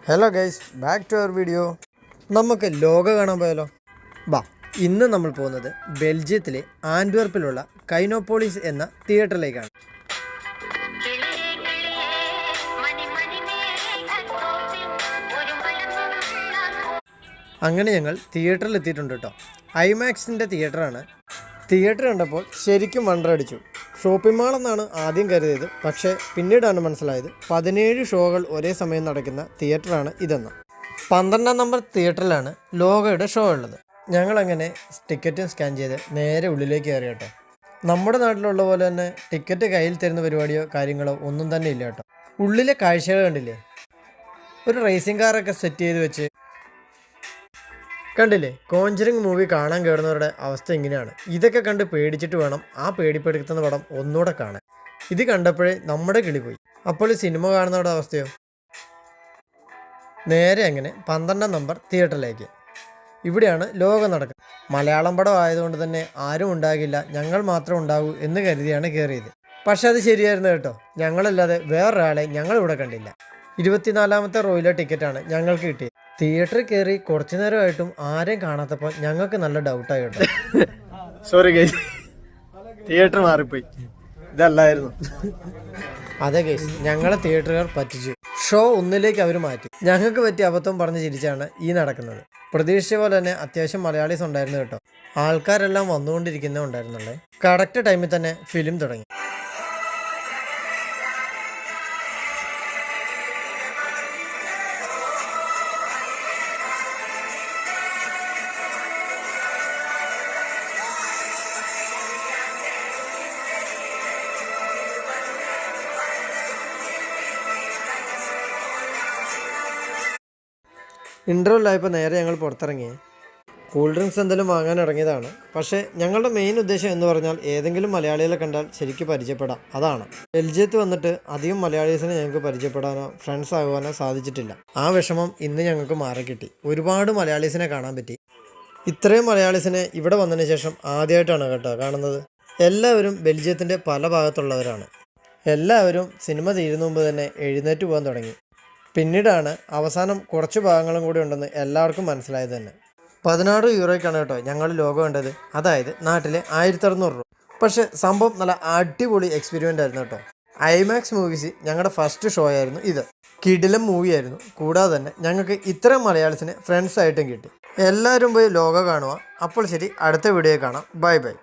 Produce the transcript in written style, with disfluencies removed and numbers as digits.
Hello guys, back to our video. നമുക്ക് ലോക കാണാൻ പോയാലോ? ബാ, ഇന്ന് നമ്മൾ പോകുന്നത് ബെൽജിയത്തിലെ ആൻഡ്വർപ്പിലുള്ള കൈനോപോളിസ് എന്ന തിയേറ്ററിലേക്കാണ്. അങ്ങനെ ഞങ്ങൾ തിയേറ്ററിൽ എത്തിയിട്ടുണ്ട് കേട്ടോ. ഐമാക്സിൻ്റെ തിയേറ്ററാണ്. തിയേറ്റർ കണ്ടപ്പോൾ ശരിക്കും വണ്ടറടിച്ചു. ഷോപ്പിംഗ് മാൾ എന്നാണ് ആദ്യം കരുതിയത്, പക്ഷേ പിന്നീടാണ് മനസ്സിലായത് 17 ഷോകൾ ഒരേ സമയം നടക്കുന്ന തിയേറ്ററാണ് ഇതെന്ന്. 12-ാം നമ്പർ തിയേറ്ററിലാണ് ലോഗയുടെ ഷോ ഉള്ളത്. ഞങ്ങളങ്ങനെ ടിക്കറ്റും സ്കാൻ ചെയ്ത് നേരെ ഉള്ളിലേക്ക് കയറി കേട്ടോ. നമ്മുടെ നാട്ടിലുള്ള പോലെ തന്നെ ടിക്കറ്റ് കയ്യിൽ തരുന്ന പരിപാടിയോ കാര്യങ്ങളോ ഒന്നും തന്നെ ഇല്ല കേട്ടോ. ഉള്ളിലെ കാഴ്ചകൾ കണ്ടില്ലേ? ഒരു റേസിംഗ് കാറൊക്കെ സെറ്റ് ചെയ്ത് വെച്ച് കണ്ടില്ലേ? കോഞ്ചറിങ് മൂവി കാണാൻ കയറുന്നവരുടെ അവസ്ഥ ഇങ്ങനെയാണ്. ഇതൊക്കെ കണ്ട് പേടിച്ചിട്ട് വേണം ആ പേടിപ്പെടുത്തുന്ന പടം ഒന്നുകൂടെ കാണാൻ. ഇത് കണ്ടപ്പോഴേ നമ്മുടെ കിളി പോയി. അപ്പോൾ ഈ സിനിമ കാണുന്നവരുടെ അവസ്ഥയോ? നേരെ അങ്ങനെ 12-ാം നമ്പർ തിയേറ്ററിലേക്ക്. ഇവിടെയാണ് ലോകം നടക്കുന്നത്. മലയാളം പടം ആയതുകൊണ്ട് തന്നെ ആരും ഉണ്ടാകില്ല, ഞങ്ങൾ മാത്രം ഉണ്ടാകൂ എന്ന് കരുതിയാണ് കയറിയത്. പക്ഷെ അത് ശരിയായിരുന്നു കേട്ടോ. ഞങ്ങളല്ലാതെ വേറൊരാളെ ഞങ്ങളിവിടെ കണ്ടില്ല. 24-ാമത്തെ റോയിലെ ടിക്കറ്റാണ് ഞങ്ങൾക്ക് കിട്ടിയത്. തിയേറ്ററിൽ കയറി കുറച്ചു നേരമായിട്ടും ആരെയും കാണാത്തപ്പോൾ ഞങ്ങൾക്ക് നല്ല ഡൗട്ടായി കേട്ടോ. സോറി ഗൈസ്, തിയേറ്റർ മാറിപ്പോയി, ഇതല്ലായിരുന്നു. അതെ ഗൈസ്, ഞങ്ങളെ തിയേറ്ററുകാർ പറ്റിച്ചു. ഷോ 1-ലേക്ക് അവർ മാറ്റി. ഞങ്ങൾക്ക് പറ്റിയ അബദ്ധം പറഞ്ഞ് ചിരിച്ചാണ് ഈ നടക്കുന്നത്. പ്രതീക്ഷിച്ച പോലെ തന്നെ അത്യാവശ്യം മലയാളീസ് ഉണ്ടായിരുന്നു കേട്ടോ. ആൾക്കാരെല്ലാം വന്നുകൊണ്ടിരിക്കുന്നേ ഉണ്ടായിരുന്നുള്ളേ. കറക്റ്റ് ടൈമിൽ തന്നെ ഫിലിം തുടങ്ങി. ഇൻ്റർവെല്ലായപ്പോൾ നേരെ ഞങ്ങൾ പുറത്തിറങ്ങി. കൂൾ ഡ്രിങ്ക്സ് എന്തെങ്കിലും വാങ്ങാൻ ഇറങ്ങിയതാണ്. പക്ഷേ ഞങ്ങളുടെ മെയിൻ ഉദ്ദേശം എന്ന് പറഞ്ഞാൽ ഏതെങ്കിലും മലയാളികളെ കണ്ടാൽ ശരിക്കും പരിചയപ്പെടാം, അതാണ്. ബെൽജിയത്ത് വന്നിട്ട് അധികം മലയാളീസിനെ ഞങ്ങൾക്ക് പരിചയപ്പെടാനോ ഫ്രണ്ട്സ് ആകുവാനോ സാധിച്ചിട്ടില്ല. ആ വിഷമം ഇന്ന് ഞങ്ങൾക്ക് മാറിക്കിട്ടി. ഒരുപാട് മലയാളീസിനെ കാണാൻ പറ്റി. ഇത്രയും മലയാളീസിനെ ഇവിടെ വന്നതിന് ശേഷം ആദ്യമായിട്ടാണ് കേട്ടോ കാണുന്നത്. എല്ലാവരും ബെൽജിയത്തിൻ്റെ പല ഭാഗത്തുള്ളവരാണ്. എല്ലാവരും സിനിമ തീരുന്ന മുമ്പ് തന്നെ എഴുന്നേറ്റ് പോകാൻ തുടങ്ങി. പിന്നീടാണ് അവസാനം കുറച്ച് ഭാഗങ്ങളും കൂടി ഉണ്ടെന്ന് എല്ലാവർക്കും മനസ്സിലായത് തന്നെ. 16 യൂറോയ്ക്കാണ് കേട്ടോ ഞങ്ങൾ ലോഗോ കണ്ടത്. അതായത് നാട്ടിലെ 1600 രൂപ. പക്ഷേ സംഭവം നല്ല അടിപൊളി എക്സ്പീരിയൻസ് ആയിരുന്നു കേട്ടോ. ഐമാക്സ് മൂവീസ് ഞങ്ങളുടെ ഫസ്റ്റ് ഷോ ആയിരുന്നു ഇത്. കിടിലം മൂവിയായിരുന്നു. കൂടാതെ തന്നെ ഞങ്ങൾക്ക് ഇത്രയും മലയാളീസിനെ ഫ്രണ്ട്സ് ആയിട്ടും കിട്ടി. എല്ലാവരും പോയി ലോഗോ കാണുക. അപ്പോൾ ശരി, അടുത്ത വീഡിയോ കാണാം. Bye bye.